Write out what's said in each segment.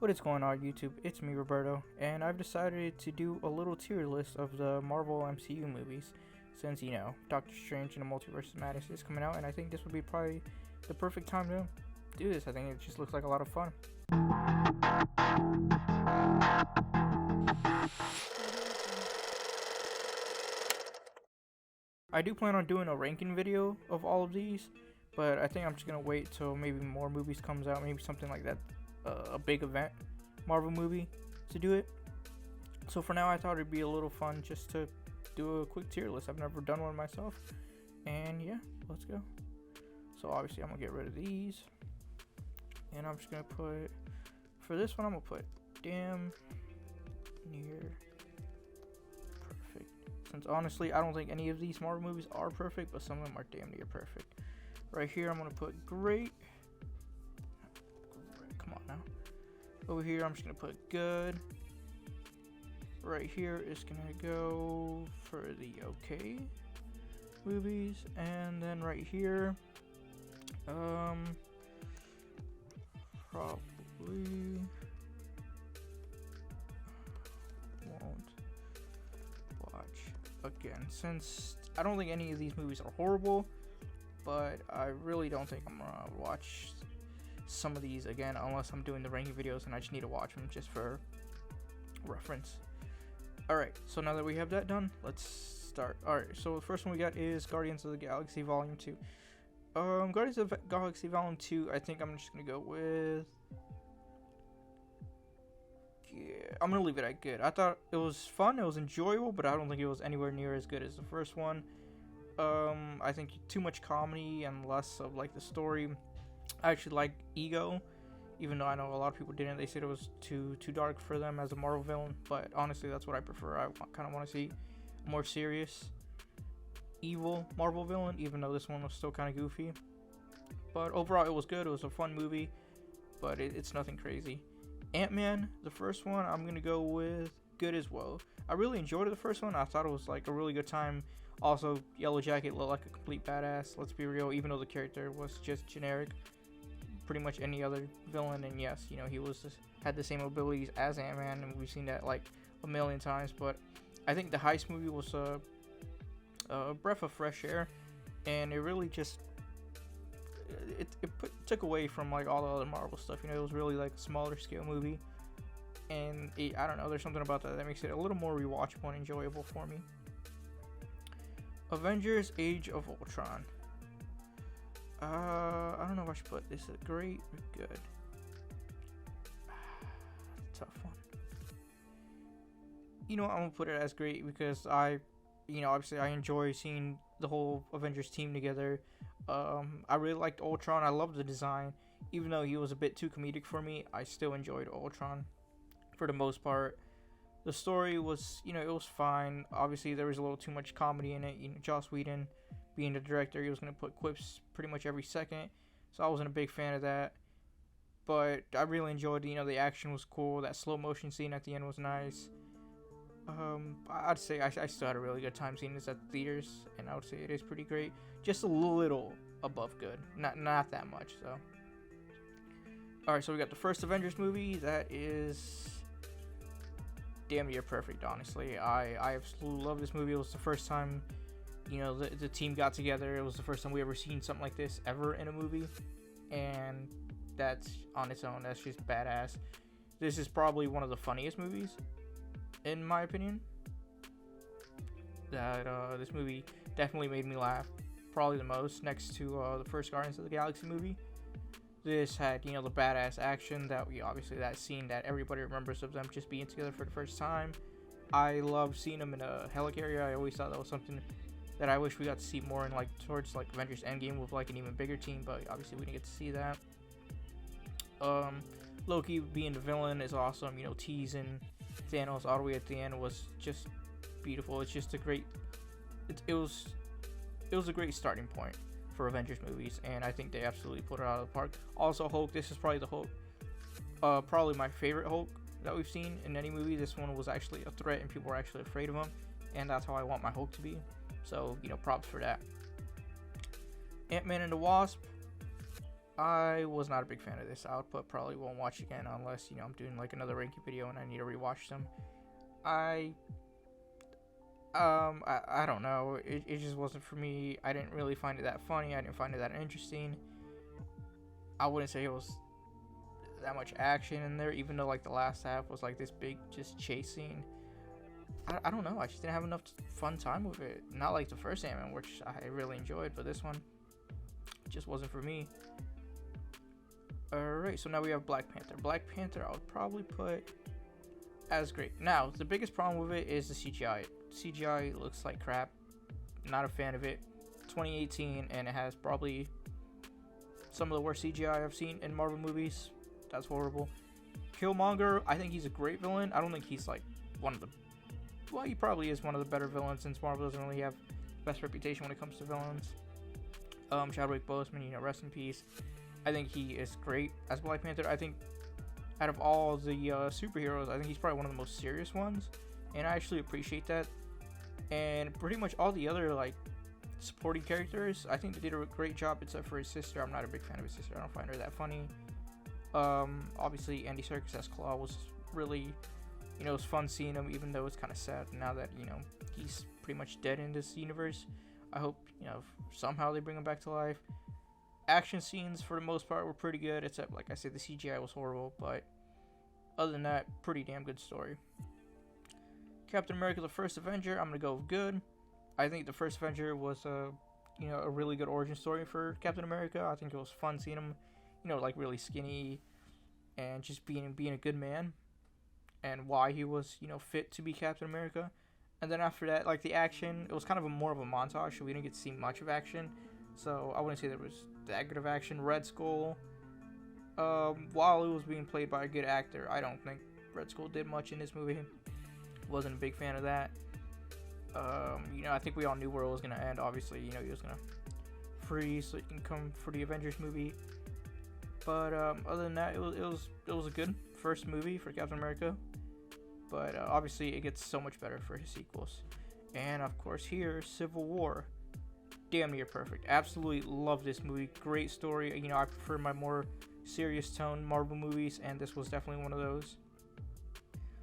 What is going on, YouTube? It's me, Roberto, and I've decided to do a little tier list of the Marvel MCU movies since, Doctor Strange and the Multiverse of Madness is coming out, and I think this would be probably the perfect time to do this. I think it just looks like a lot of fun. I do plan on doing a ranking video of all of these, but I think I'm just going to wait till maybe more movies comes out, maybe something like that, a big event Marvel movie to do it. So for now, I thought it'd be a little fun just to do a quick tier list. I've never done one myself, and yeah, let's go. So obviously I'm gonna get rid of these, and I'm just gonna put, for this one, I'm gonna put damn near perfect, since honestly I don't think any of these Marvel movies are perfect, but some of them are damn near perfect. Right here I'm gonna put great. Come on now. Over here I'm just gonna put good. Right here is gonna go for the okay movies, and then right here probably won't watch again, since I don't think any of these movies are horrible, but I really don't think I'm gonna watch some of these again unless I'm doing the ranking videos and I just need to watch them just for reference. Alright, so now that we have that done, let's start. Alright, so the first one we got is Guardians of the Galaxy Volume 2. Guardians of the Galaxy Volume 2, I think I'm just gonna go with, yeah, I'm gonna leave it at good. I thought it was fun, it was enjoyable, but I don't think it was anywhere near as good as the first one. I think too much comedy and less of like the story. I actually like Ego, even though I know a lot of people didn't. They said it was too dark for them as a Marvel villain, but honestly that's what I prefer. I kind of want to see a more serious, evil Marvel villain, even though this one was still kind of goofy. But overall it was good. It was a fun movie, but it's nothing crazy. Ant-Man, the first one, I'm gonna go with good as well. I really enjoyed the first one. I thought it was like a really good time. Also, Yellow Jacket looked like a complete badass, let's be real, even though the character was just generic, pretty much any other villain. And yes, he was just had the same abilities as Ant-Man, and we've seen that like a million times. But I think the heist movie was a breath of fresh air, and it really just took away from like all the other Marvel stuff. It was really like a smaller scale movie, and I don't know, there's something about that makes it a little more rewatchable and enjoyable for me. Avengers Age of Ultron. I don't know if I should put this at great or good. Tough one. I'm gonna put it as great because obviously I enjoy seeing the whole Avengers team together. I really liked Ultron. I loved the design. Even though he was a bit too comedic for me, I still enjoyed Ultron for the most part. The story was, it was fine. Obviously, there was a little too much comedy in it. Joss Whedon, being the director, he was going to put quips pretty much every second. So I wasn't a big fan of that. But I really enjoyed, the action was cool. That slow motion scene at the end was nice. I'd say I still had a really good time seeing this at the theaters, and I would say it is pretty great. Just a little above good, not that much. So, all right, so we got the first Avengers movie. That is damn near perfect. Honestly, I absolutely love this movie. It was the first time, the team got together. It was the first time we ever seen something like this ever in a movie, and that's on its own. That's just badass. This is probably one of the funniest movies, in my opinion. That this movie definitely made me laugh, probably the most, next to the first Guardians of the Galaxy movie. This had, the badass action that that scene that everybody remembers of them just being together for the first time. I love seeing them in a helicarrier. I always thought that was something that I wish we got to see more in towards Avengers Endgame with an even bigger team, but obviously we didn't get to see that. Loki being the villain is awesome. Teasing Thanos all the way at the end was just beautiful. It's just a great. It was a great starting point for Avengers movies, and I think they absolutely put it out of the park. Also, Hulk. This is probably the Hulk, probably my favorite Hulk that we've seen in any movie. This one was actually a threat, and people were actually afraid of him, and that's how I want my Hulk to be. So props for that. Ant-Man and the Wasp. I was not a big fan of this output. Probably won't watch again unless I'm doing like another ranking video and I need to rewatch them. I I don't know. It just wasn't for me. I didn't really find it that funny. I didn't find it that interesting. I wouldn't say it was that much action in there, even though like the last half was like this big just chase scene. I don't know. I just didn't have enough fun time with it. Not like the first Ant-Man, which I really enjoyed, but this one just wasn't for me. Alright, so now we have Black Panther. Black Panther, I would probably put as great. Now, the biggest problem with it is the CGI. CGI looks like crap. Not a fan of it. 2018, and it has probably some of the worst CGI I've seen in Marvel movies. That's horrible. Killmonger, I think he's a great villain. I don't think he's like one of the... Well, he probably is one of the better villains since Marvel doesn't really have the best reputation when it comes to villains. Chadwick Boseman, rest in peace. I think he is great as Black Panther. I think out of all the superheroes, I think he's probably one of the most serious ones, and I actually appreciate that. And pretty much all the other like supporting characters, I think they did a great job, except for his sister. I'm not a big fan of his sister. I don't find her that funny. Obviously Andy Serkis as Claw was really, it was fun seeing him, even though it's kind of sad now that he's pretty much dead in this universe. I hope somehow they bring him back to life. Action scenes for the most part were pretty good, except like I said, the CGI was horrible, but other than that, pretty damn good story. Captain America: The First Avenger, I'm gonna go with good. I think the First Avenger was a really good origin story for Captain America. I think it was fun seeing him, like really skinny and just being a good man, and why he was fit to be Captain America. And then after that, like the action, it was kind of more of a montage, so we didn't get to see much of action. So I wouldn't say there was that good of action. Red Skull, while it was being played by a good actor, I don't think Red Skull did much in this movie. Wasn't a big fan of that. I think we all knew where it was gonna end. Obviously, he was gonna freeze so he can come for the Avengers movie. But other than that, it was a good first movie for Captain America. But obviously, it gets so much better for his sequels. And of course, here, Civil War. Damn near perfect. Absolutely love this movie. Great story. I prefer my more serious tone Marvel movies, and this was definitely one of those.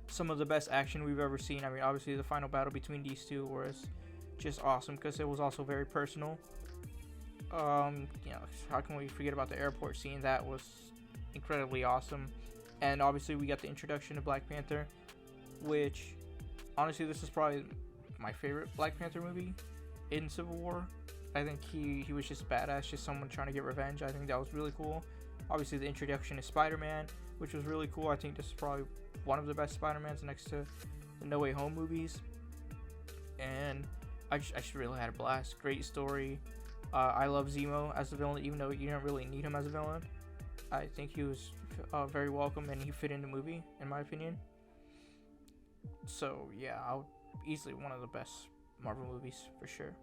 Some of the best action we've ever seen. I mean, obviously the final battle between these two was just awesome because it was also very personal. How can we forget about the airport scene? That was incredibly awesome. And obviously we got the introduction to Black Panther, which honestly this is probably my favorite Black Panther movie in Civil War. I think he was just badass, just someone trying to get revenge. I think that was really cool. Obviously the introduction to Spider-Man, which was really cool. I think this is probably one of the best Spider-Mans next to the No Way Home movies. And I just really had a blast. Great story. I love Zemo as the villain, even though you didn't really need him as a villain. I think he was very welcome and he fit in the movie, in my opinion. So yeah, easily one of the best Marvel movies for sure.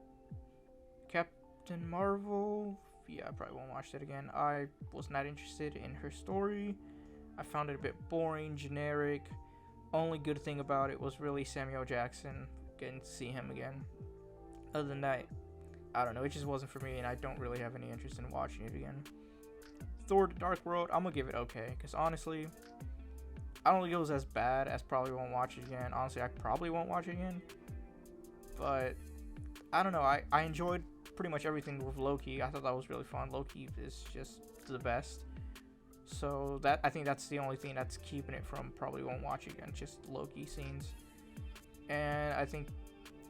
Captain Marvel, yeah, I probably won't watch that again. I was not interested in her story. I found it a bit boring, generic. Only good thing about it was really Samuel Jackson, getting to see him again. Other than that, I don't know, it just wasn't for me, and I don't really have any interest in watching it again. Thor: The Dark World, I'm gonna give it okay, because honestly, I don't think it was as bad as probably won't watch it again. Honestly, I probably won't watch it again. But I don't know, I enjoyed pretty much everything with Loki. I thought that was really fun. Loki is just the best. So that, I think that's the only thing that's keeping it from probably won't watch it again, just Loki scenes. And I think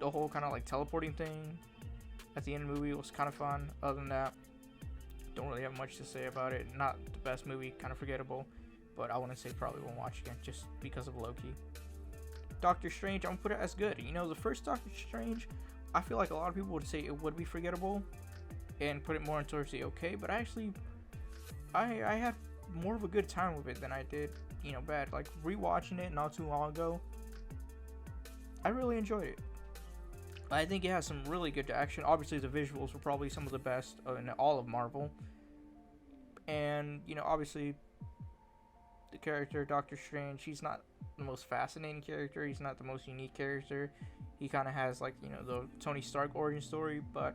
the whole kind of like teleporting thing at the end of the movie was kind of fun. Other than that, don't really have much to say about it. Not the best movie, kind of forgettable, but I wouldn't say probably won't watch again just because of Loki. Doctor Strange, I'm gonna put it as good. The first Doctor Strange, I feel like a lot of people would say it would be forgettable and put it more towards the okay, but actually I had more of a good time with it than I did bad. Like rewatching it not too long ago, I really enjoyed it. I think it has some really good action. Obviously the visuals were probably some of the best in all of Marvel, and obviously the character Doctor Strange, he's not the most fascinating character, he's not the most unique character. He kind of has like the Tony Stark origin story, but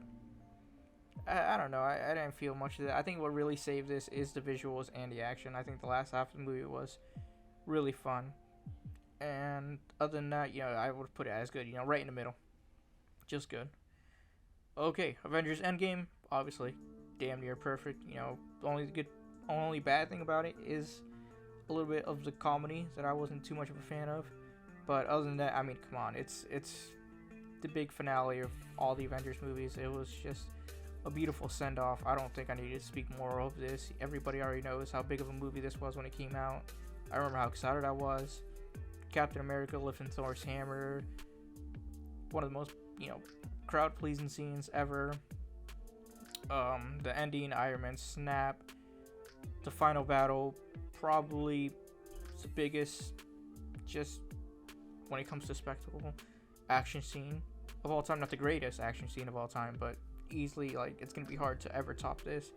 I don't know. I didn't feel much of that. I think what really saved this is the visuals and the action. I think the last half of the movie was really fun. And other than that, I would put it as good. Right in the middle, just good. Okay, Avengers Endgame, obviously, damn near perfect. The only bad thing about it is a little bit of the comedy that I wasn't too much of a fan of. But other than that, I mean, come on, it's the big finale of all the Avengers movies. It was just a beautiful send off. I don't think I need to speak more of this. Everybody already knows how big of a movie this was when it came out. I remember how excited I was. Captain America lifting Thor's hammer. One of the most, crowd pleasing scenes ever. The ending, Iron Man snap. The final battle, probably the biggest, just when it comes to spectacle, action scene of all time. Not the greatest action scene of all time, but easily, it's gonna be hard to ever top this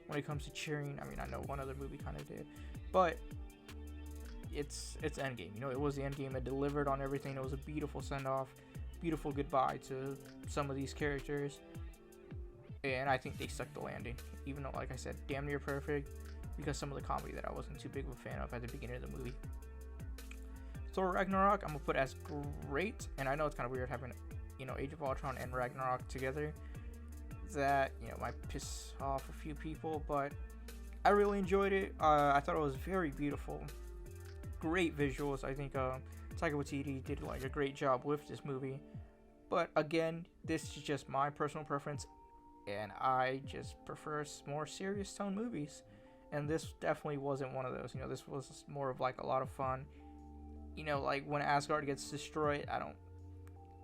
when it comes to cheering. I mean, I know one other movie kind of did, but it's Endgame. It was the Endgame. It delivered on everything. It was a beautiful send off, beautiful goodbye to some of these characters, and I think they stuck the landing. Even though, like I said, damn near perfect, because some of the comedy that I wasn't too big of a fan of at the beginning of the movie. Thor Ragnarok, I'm gonna put as great, and I know it's kind of weird having, Age of Ultron and Ragnarok together. That might piss off a few people, but I really enjoyed it. I thought it was very beautiful, great visuals. I think Taika Waititi did a great job with this movie. But again, this is just my personal preference, and I just prefer more serious tone movies. And this definitely wasn't one of those. This was more of a lot of fun. When Asgard gets destroyed,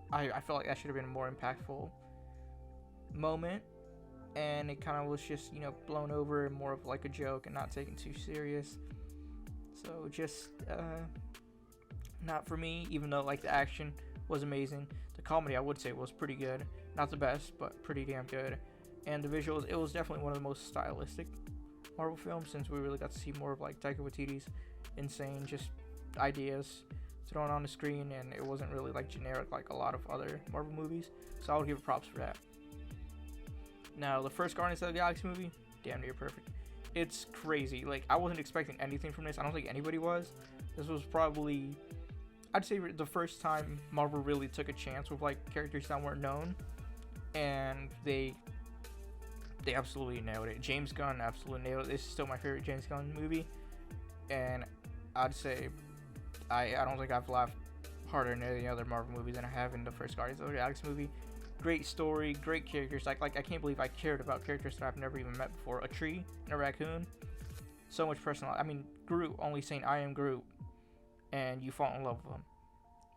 I felt like that should have been a more impactful moment, and it kind of was just blown over and more of a joke and not taken too serious. So just not for me. Even though the action was amazing, the comedy I would say was pretty good. Not the best, but pretty damn good. And the visuals, it was definitely one of the most stylistic Marvel films, since we really got to see more of Taika Waititi's insane just ideas thrown on the screen, and it wasn't really generic like a lot of other Marvel movies. So I would give it props for that. Now, the first Guardians of the Galaxy movie, damn near perfect. It's crazy. I wasn't expecting anything from this. I don't think anybody was. This was probably, I'd say, the first time Marvel really took a chance with characters that weren't known, and they absolutely nailed it. James Gunn absolutely nailed it. This is still my favorite James Gunn movie, and I'd say I don't think I've laughed harder in any other Marvel movie than I have in the first Guardians of the Galaxy movie. Great story, great characters. I can't believe I cared about characters that I've never even met before. A tree and a raccoon. So much personality. I mean, Groot only saying "I am Groot," and you fall in love with him.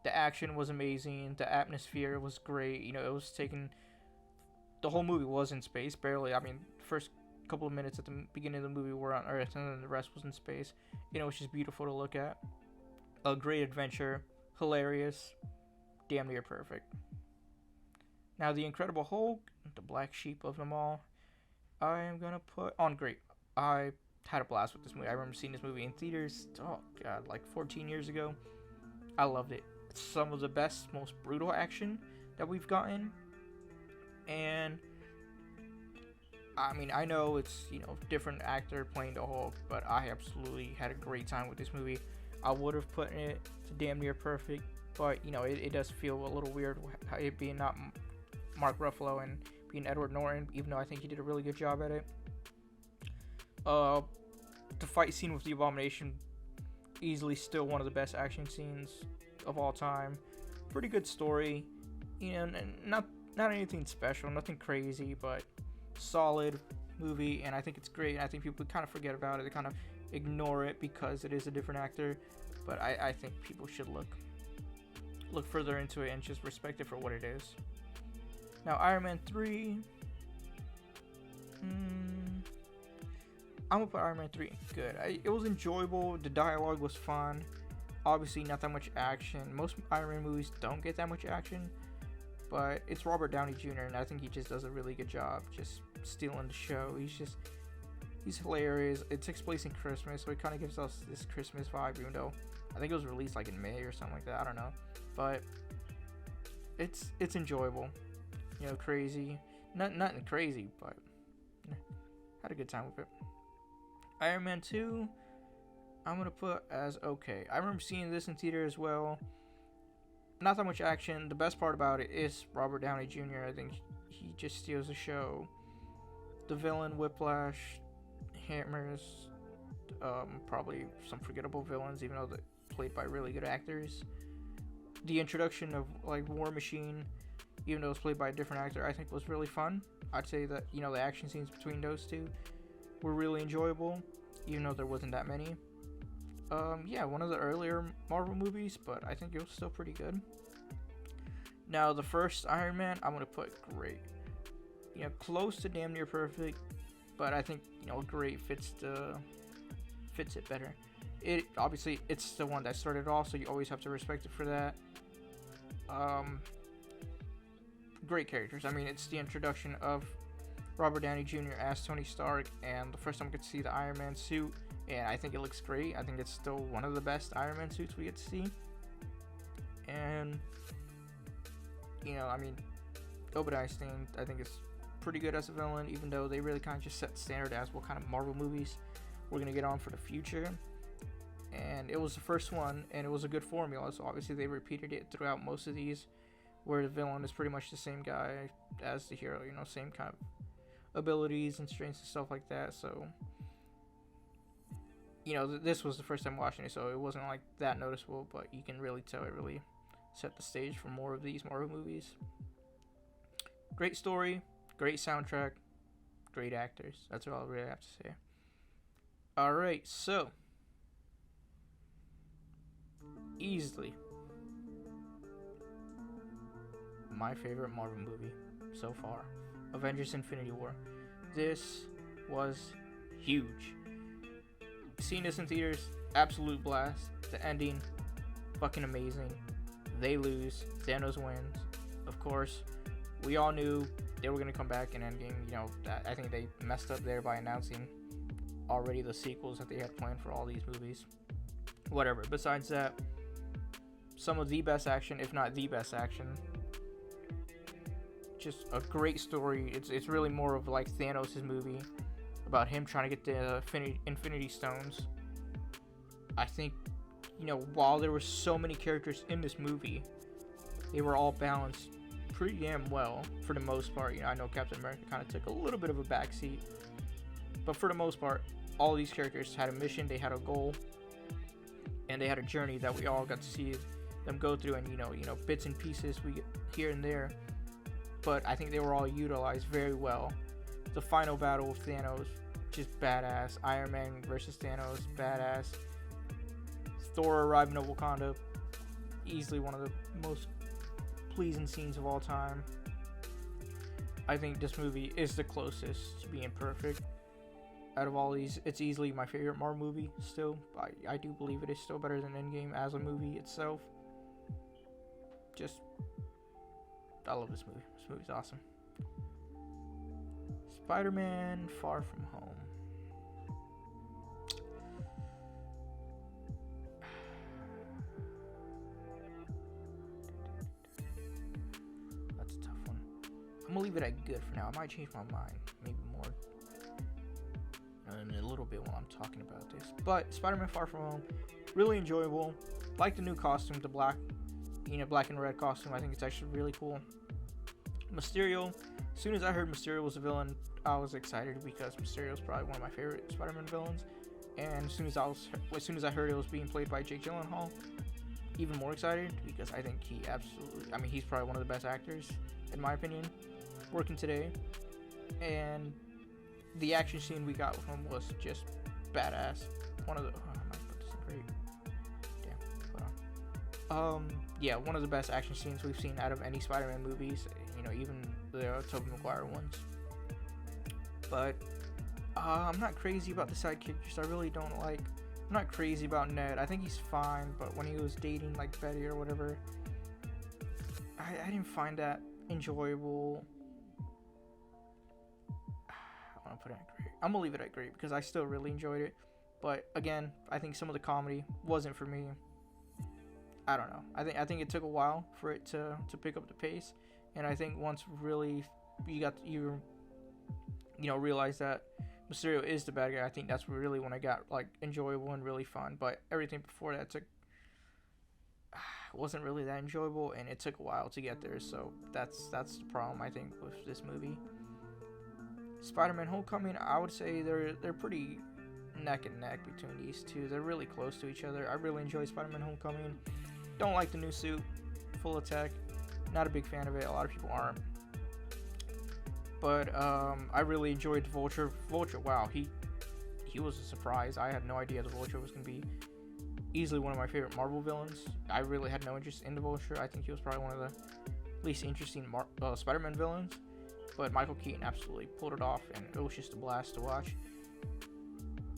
The action was amazing. The atmosphere was great. It was taken. The whole movie was in space, barely. I mean, first couple of minutes at the beginning of the movie were on Earth, and then the rest was in space. Which is beautiful to look at. A great adventure, hilarious, damn near perfect. Now, the Incredible Hulk, the black sheep of them all, I am gonna put on great. I had a blast with this movie. I remember seeing this movie in theaters. Oh god, 14 years ago. I loved it. It's some of the best, most brutal action that we've gotten. And I mean, I know it's different actor playing the Hulk, but I absolutely had a great time with this movie. I would have put it to damn near perfect, but it does feel a little weird it being not Mark Ruffalo and being Edward Norton, even though I think he did a really good job at it. The fight scene with the Abomination, easily still one of the best action scenes of all time. Pretty good story, not anything special, nothing crazy, but solid movie, and I think it's great. And I think people kind of forget about it. They kind of ignore it because it is a different actor, but I think people should look further into it and just respect it for what it is. Now, Iron Man 3, I'm gonna put Iron Man 3 good. It was enjoyable. The dialogue was fun. Obviously, not that much action. Most Iron Man movies don't get that much action, but it's Robert Downey Jr., and I think he just does a really good job just stealing the show. He's hilarious. It takes place in Christmas, so it kind of gives us this Christmas vibe, even though I think it was released in May or something like that. I don't know, but it's enjoyable. Crazy. Nothing crazy, but had a good time with it. Iron Man 2, I'm gonna put as okay. I remember seeing this in theater as well. Not that much action. The best part about it is Robert Downey Jr. I think he just steals the show. The villain, Whiplash, Hammers, probably some forgettable villains, even though they're played by really good actors. The introduction of like War Machine, even though it's played by a different actor, I think was really fun. I'd say that the action scenes between those two were really enjoyable, even though there wasn't that many. Yeah, one of the earlier Marvel movies, but I think it was still pretty good. Now, the first Iron Man, I'm gonna put great. Close to damn near perfect, but I think great fits it better. It obviously it's the one that started off, so you always have to respect it for that. Great characters. I mean, it's the introduction of Robert Downey Jr. as Tony Stark, and the first time we get to see the Iron Man suit, and I think it looks great. I think it's still one of the best Iron Man suits we get to see. And I mean, Obadiah Stane, I think is pretty good as a villain, even though they really kind of just set the standard as what kind of Marvel movies we're gonna get on for the future. And it was the first one, and it was a good formula, so obviously they repeated it throughout most of these, where the villain is pretty much the same guy as the hero, same kind of abilities and strengths and stuff like that. So this was the first time watching it, so it wasn't like that noticeable, but you can really tell it really set the stage for more of these Marvel movies. Great story, great soundtrack, great actors. That's all I really have to say. Alright, so easily my favorite Marvel movie so far, Avengers Infinity War. This was huge. Seeing this in theaters, absolute blast. The ending, fucking amazing. They lose, Thanos wins. Of course, we all knew they were going to come back in Endgame. I think they messed up there by announcing already the sequels that they had planned for all these movies. Whatever. Besides that, some of the best action, if not the best action. Just a great story. It's really more of like Thanos' movie about him trying to get the Infinity Stones. I think, while there were so many characters in this movie, they were all balanced pretty damn well for the most part. I know Captain America kind of took a little bit of a backseat, but for the most part, all these characters had a mission, they had a goal, and they had a journey that we all got to see them go through, and bits and pieces we get here and there, but I think they were all utilized very well. The final battle with Thanos, just badass. Iron Man versus Thanos, badass. Thor arriving at Wakanda, easily one of the most pleasing scenes of all time. I think this movie is the closest to being perfect out of all these. It's easily my favorite Marvel movie still. I do believe it is still better than Endgame as a movie itself. I love this movie. This movie's awesome. Spider-Man Far From Home. That's a tough one. I'm gonna leave it at good for now. I might change my mind, maybe more in a little bit when I'm talking about this. But Spider-Man Far From Home, really enjoyable. Like the new costume, the black and red costume. I think it's actually really cool. Mysterio. As soon as I heard Mysterio was a villain, I was excited because Mysterio is probably one of my favorite Spider-Man villains. And as soon as I heard it was being played by Jake Gyllenhaal, even more excited because I think he's probably one of the best actors in my opinion working today. And the action scene we got with him was just badass. I might put this in great. Yeah, one of the best action scenes we've seen out of any Spider-Man movies, even the Tobey Maguire ones. But I'm not crazy about the side characters. I really don't like. I'm not crazy about Ned. I think he's fine, but when he was dating like Betty or whatever, I didn't find that enjoyable. I want to put it at great. I'm gonna leave it at great because I still really enjoyed it. But again, I think some of the comedy wasn't for me. I don't know. I think it took a while for it to pick up the pace, and I think once really realize that Mysterio is the bad guy. I think that's really when I got like enjoyable and really fun. But everything before that wasn't really that enjoyable, and it took a while to get there. So that's the problem I think with this movie. Spider-Man: Homecoming, I would say they're pretty neck and neck between these two. They're really close to each other. I really enjoy Spider-Man: Homecoming. Don't like the new suit, full of tech. Not a big fan of it. A lot of people aren't. But I really enjoyed Vulture. Vulture, wow, he was a surprise. I had no idea the Vulture was going to be easily one of my favorite Marvel villains. I really had no interest in the Vulture. I think he was probably one of the least interesting Spider-Man villains. But Michael Keaton absolutely pulled it off, and it was just a blast to watch.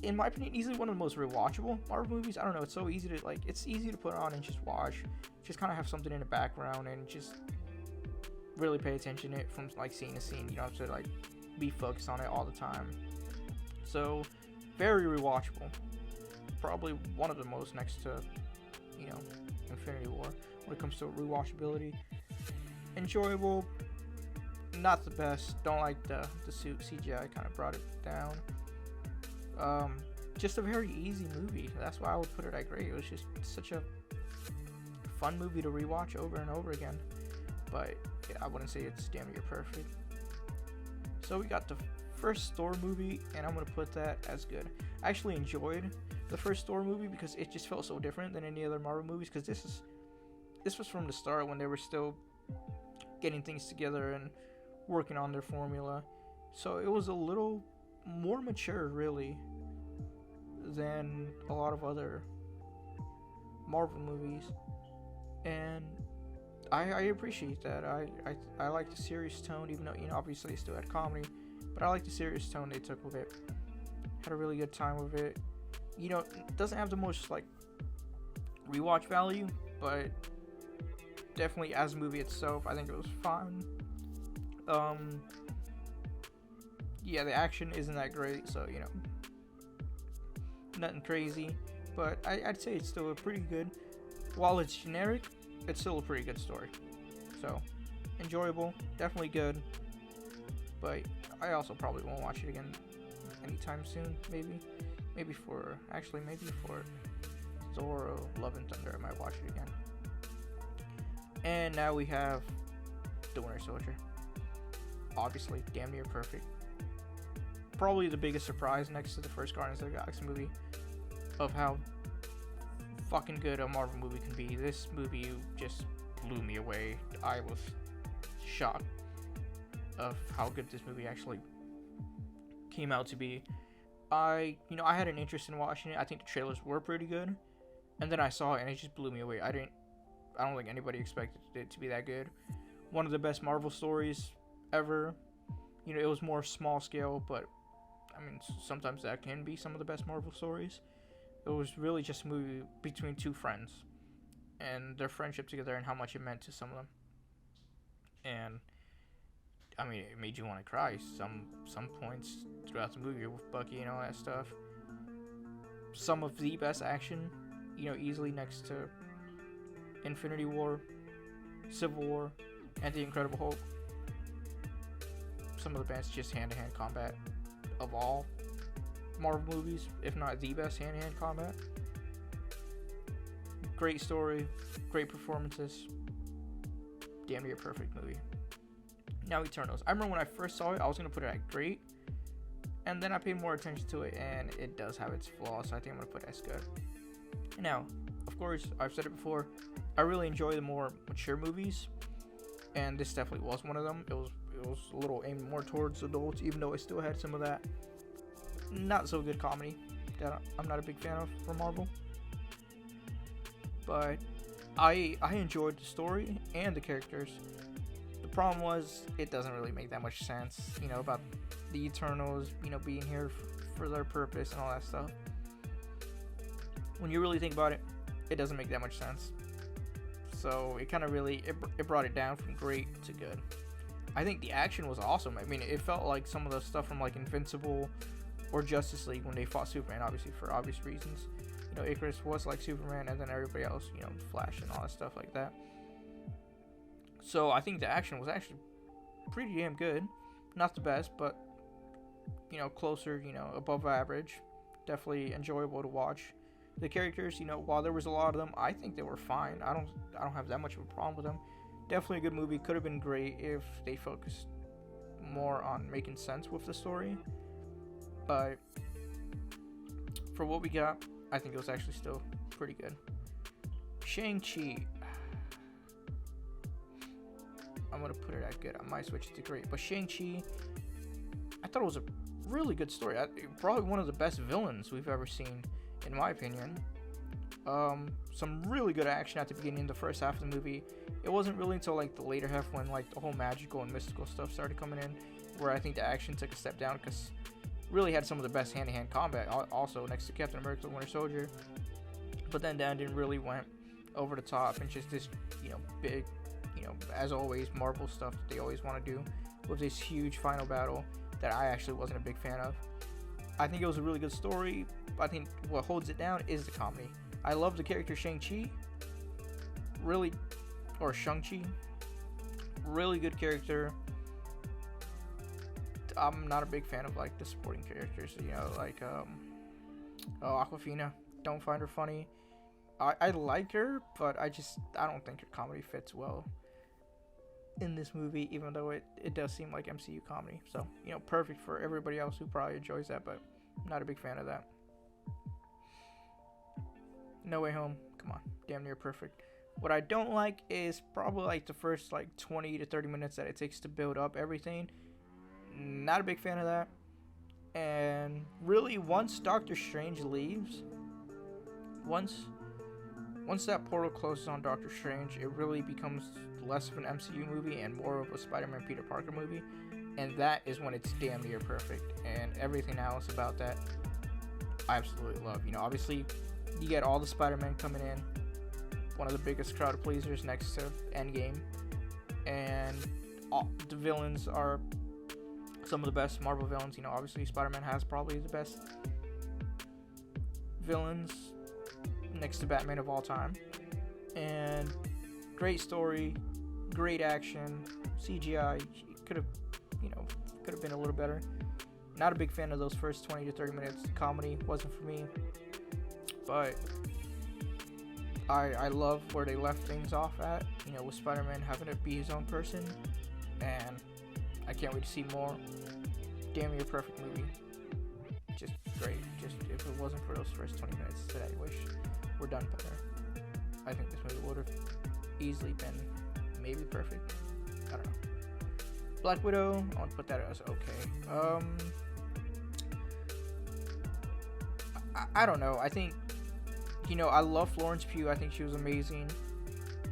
In my opinion, easily one of the most rewatchable Marvel movies. I don't know, it's so easy to it's easy to put on and just watch. Just kind of have something in the background and just really pay attention to it from like scene to scene. You don't have to like be focused on it all the time. So very rewatchable. Probably one of the most next to Infinity War when it comes to rewatchability. Enjoyable, not the best. Don't like the suit CGI, kind of brought it down. Just a very easy movie. That's why I would put it at great. It was just such a fun movie to rewatch over and over again. But yeah, I wouldn't say it's damn near perfect. So we got the first Thor movie, and I'm gonna put that as good. I actually enjoyed the first Thor movie because it just felt so different than any other Marvel movies. Because this was from the start when they were still getting things together and working on their formula. So it was a little more mature, really, than a lot of other Marvel movies, and I appreciate that. I like the serious tone, even though obviously it still had comedy, but I like the serious tone they took with it. Had a really good time with it. It doesn't have the most like rewatch value, but definitely as a movie itself, I think it was fun. Yeah, the action isn't that great, so nothing crazy, but I'd say it's still a pretty good. While it's generic, it's still a pretty good story. So enjoyable, definitely good. But I also probably won't watch it again anytime soon. Maybe for Thor: Love and Thunder, I might watch it again. And now we have The Winter Soldier. Obviously, damn near perfect. Probably the biggest surprise next to the first Guardians of the Galaxy movie of how fucking good a Marvel movie can be. This movie just blew me away. I was shocked of how good this movie actually came out to be. I had an interest in watching it. I think the trailers were pretty good, and then I saw it and it just blew me away. I don't think anybody expected it to be that good. One of the best Marvel stories ever. It was more small scale, but sometimes that can be some of the best Marvel stories. It was really just a movie between two friends and their friendship together and how much it meant to some of them. And it made you want to cry some points throughout the movie with Bucky and all that stuff. Some of the best action, easily next to Infinity War, Civil War, and The Incredible Hulk. Some of the best just hand-to-hand combat of all Marvel movies, if not the best hand-to-hand combat. Great story, great performances, damn near perfect movie. Now Eternals. I remember when I first saw it, I was going to put it at great, and then I paid more attention to it, and it does have its flaws, so I think I'm going to put it as good. Now, of course, I've said it before, I really enjoy the more mature movies, and this definitely was one of them. It was a little aimed more towards adults, even though it still had some of that not so good comedy that I'm not a big fan of for Marvel. But I enjoyed the story and the characters. The problem was it doesn't really make that much sense, about the Eternals, being here for their purpose and all that stuff. When you really think about it, it doesn't make that much sense. So it kind of really it brought it down from great to good. I think the action was awesome. It felt like some of the stuff from like Invincible or Justice League when they fought Superman, obviously for obvious reasons. Icarus was like Superman, and then everybody else, Flash and all that stuff like that. So I think the action was actually pretty damn good. Not the best, but closer, above average. Definitely enjoyable to watch. The characters, while there was a lot of them, I think they were fine. I don't have that much of a problem with them. Definitely a good movie. Could have been great if they focused more on making sense with the story. But for what we got, I think it was actually still pretty good. Shang-Chi. I'm going to put it at good. I might switch it to great. But Shang-Chi, I thought it was a really good story. Probably one of the best villains we've ever seen, in my opinion. Some really good action at the beginning, the first half of the movie. It wasn't really until like the later half when like the whole magical and mystical stuff started coming in, where I think the action took a step down, because really had some of the best hand-to-hand combat also next to Captain America: The Winter Soldier. But then that didn't really went over the top, and just this big, as always, Marvel stuff that they always want to do with this huge final battle that I actually wasn't a big fan of. I think it was a really good story. I think what holds it down is the comedy. I love the character Shang-Chi. Or Shang-Chi. Really good character. I'm not a big fan of like the supporting characters, like Aquafina. Don't find her funny. I like her, but I don't think her comedy fits well in this movie, even though it does seem like MCU comedy. So, perfect for everybody else who probably enjoys that, but I'm not a big fan of that. No Way Home, come on, damn near perfect. What I don't like is probably like the first like 20 to 30 minutes that it takes to build up everything. Not a big fan of that. And really, once Doctor Strange leaves, once that portal closes on Doctor Strange, it really becomes less of an MCU movie and more of a Spider-Man Peter Parker movie. And that is when it's damn near perfect. And everything else about that, I absolutely love. Obviously, you get all the Spider-Man coming in. One of the biggest crowd pleasers next to Endgame. And the villains are some of the best Marvel villains. Obviously Spider-Man has probably the best villains next to Batman of all time. And great story, great action, CGI could have been a little better. Not a big fan of those first 20 to 30 minutes. Comedy wasn't for me, but I love where they left things off at, with Spider-Man having to be his own person, and I can't wait to see more. Damn near perfect movie. Just great. Just if it wasn't for those first 20 minutes that I wish were done better, I think this movie would have easily been maybe perfect. I don't know. Black Widow, I want to put that as okay. I don't know. I think, I love Florence Pugh. I think she was amazing.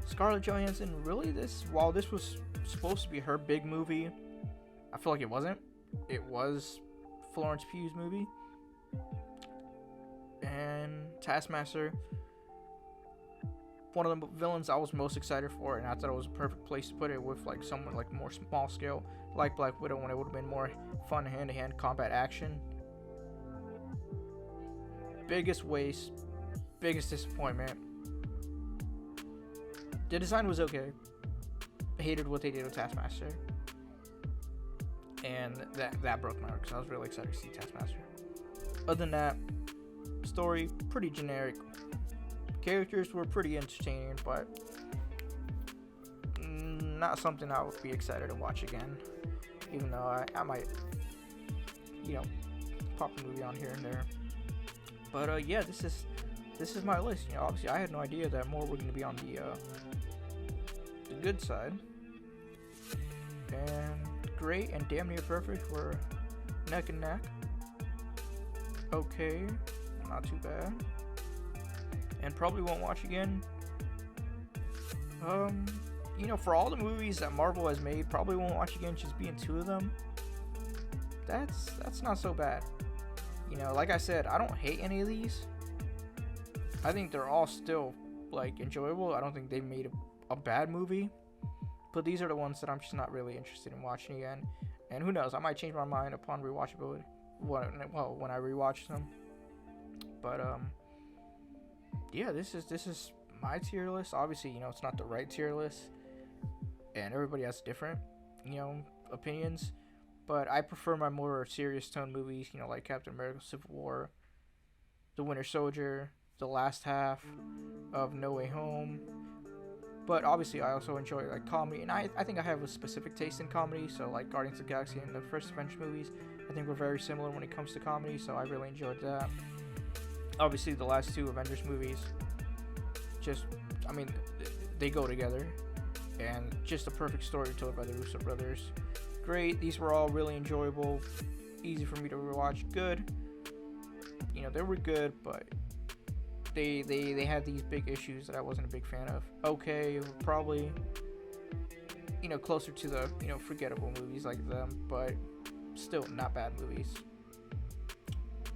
Scarlett Johansson, really, while this was supposed to be her big movie, I feel like it wasn't. It was Florence Pugh's movie. And Taskmaster, one of the villains I was most excited for, and I thought it was a perfect place to put it with like someone like more small scale, like Black Widow, when it would have been more fun hand-to-hand combat action. Biggest waste, biggest disappointment. The design was okay. I hated what they did with Taskmaster, and that broke my heart because I was really excited to see Taskmaster. Other than that, story pretty generic. Characters were pretty entertaining, but not something I would be excited to watch again. Even though I might, pop a movie on here and there. But yeah, this is my list. Obviously I had no idea that more were going to be on the good side. And great and damn near perfect were neck and neck. Okay, not too bad. And probably won't watch again. For all the movies that Marvel has made, probably won't watch again, just being two of them. That's not so bad. Like I said, I don't hate any of these. I think they're all still like enjoyable. I don't think they made a bad movie. But these are the ones that I'm just not really interested in watching again. And who knows, I might change my mind upon rewatchability. When I rewatch them. But yeah, this is my tier list. Obviously, it's not the right tier list, and everybody has different, opinions, but I prefer my more serious tone movies, you know, like Captain America: Civil War, The Winter Soldier, the last half of No Way Home. But obviously, I also enjoy like comedy, and I think I have a specific taste in comedy. So like Guardians of the Galaxy and the first Avengers movies, I think we're very similar when it comes to comedy. So I really enjoyed that. Obviously, the last two Avengers movies, just I mean, they go together, and just a perfect story told by the Russo brothers. Great. These were all really enjoyable, easy for me to rewatch. Good. You know, they were good, but they had these big issues that I wasn't a big fan of. Okay, probably, you know, closer to the, you know, forgettable movies like them, but still not bad movies.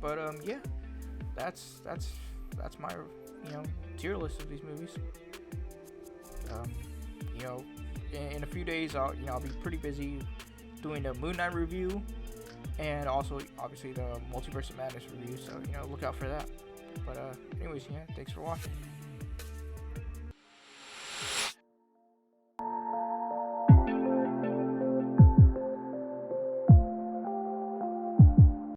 But yeah, that's my, you know, tier list of these movies. You know, in a few days I'll be pretty busy doing the Moon Knight review, and also obviously the Multiverse of Madness review, so, you know, look out for that. But anyways, yeah, thanks for watching.